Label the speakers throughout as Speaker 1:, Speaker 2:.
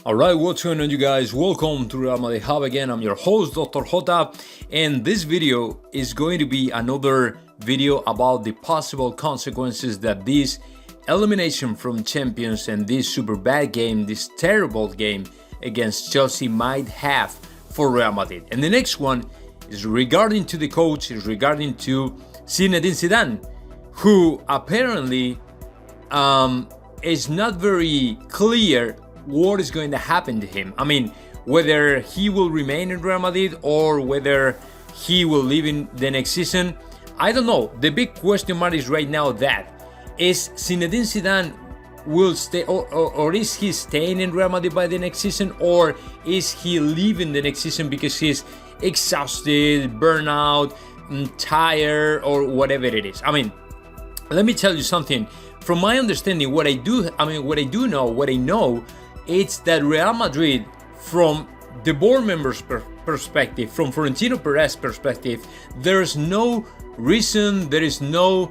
Speaker 1: Alright, what's going on, you guys? Welcome to Real Madrid Hub again. I'm your host, Dr. Jota, and this video is going to be another video about the possible consequences that this elimination from Champions and this super bad game, this terrible game against Chelsea might have for Real Madrid. And the next one is regarding to the coach, is regarding to Zinedine Zidane, who apparently is not very clear what is going to happen to him. I mean, whether he will remain in Real Madrid or whether he will leave in the next season, I don't know. The big question mark is right now that is Zinedine Zidane will stay or is he staying in Real Madrid by the next season, or is he leaving the next season because he's exhausted, burnout, tired, or whatever it is. I mean, let me tell you something. From my understanding, what I know, it's that Real Madrid, from the board members' perspective, from Florentino Perez's perspective, there's no reason, there is no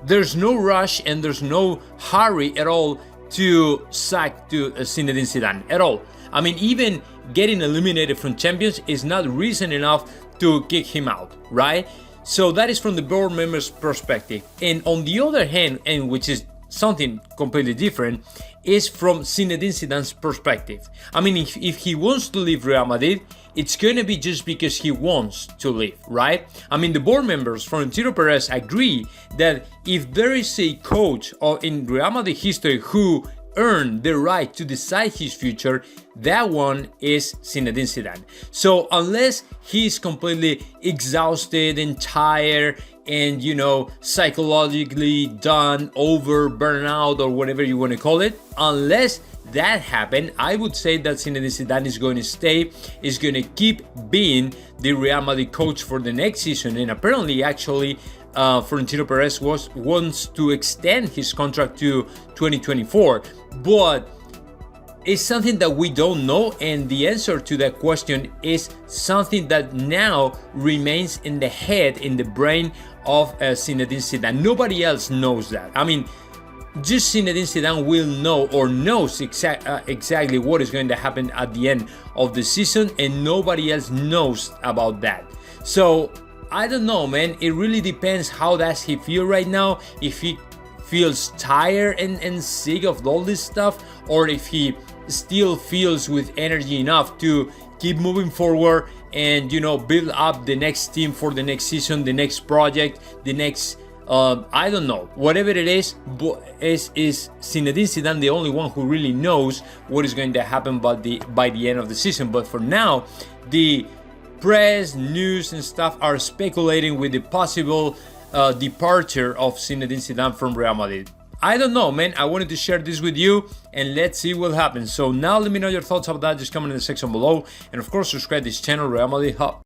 Speaker 1: there's no rush and there's no hurry at all to sack to Zinedine Zidane at all. I mean, even getting eliminated from Champions is not reason enough to kick him out, right? So that is from the board members' perspective. And on the other hand, and which is something completely different, is from Zinedine Zidane's perspective. I mean, if he wants to leave Real Madrid, it's going to be just because he wants to leave, right? I mean, the board members, Florentino Perez, agree that if there is a coach in Real Madrid history who earned the right to decide his future, that one is Zinedine Zidane. So unless he's completely exhausted and tired and, psychologically done, over, burnout, or whatever you want to call it, unless that happened, I would say that Zinedine Zidane is going to stay, is going to keep being the Real Madrid coach for the next season. And apparently, actually, Florentino Perez wants to extend his contract to 2024, but it's something that we don't know, and the answer to that question is something that now remains in the head, in the brain of Zinedine Zidane. Nobody else knows that. I mean, just Zinedine Zidane will know or knows exactly what is going to happen at the end of the season, and nobody else knows about that. So I don't know, man. It really depends how does he feel right now. If he feels tired and sick of all this stuff, or if he still feels with energy enough to keep moving forward and build up the next team for the next season, the next project, the next I don't know, whatever it is. Is Zinedine Zidane the only one who really knows what is going to happen by the end of the season? But for now, the press, news, and stuff are speculating with the possible departure of Zinedine Zidane from Real Madrid. I don't know, man. I wanted to share this with you, and let's see what happens. So now let me know your thoughts about that. Just comment in the section below, and of course subscribe to this channel, Real Madrid Hub.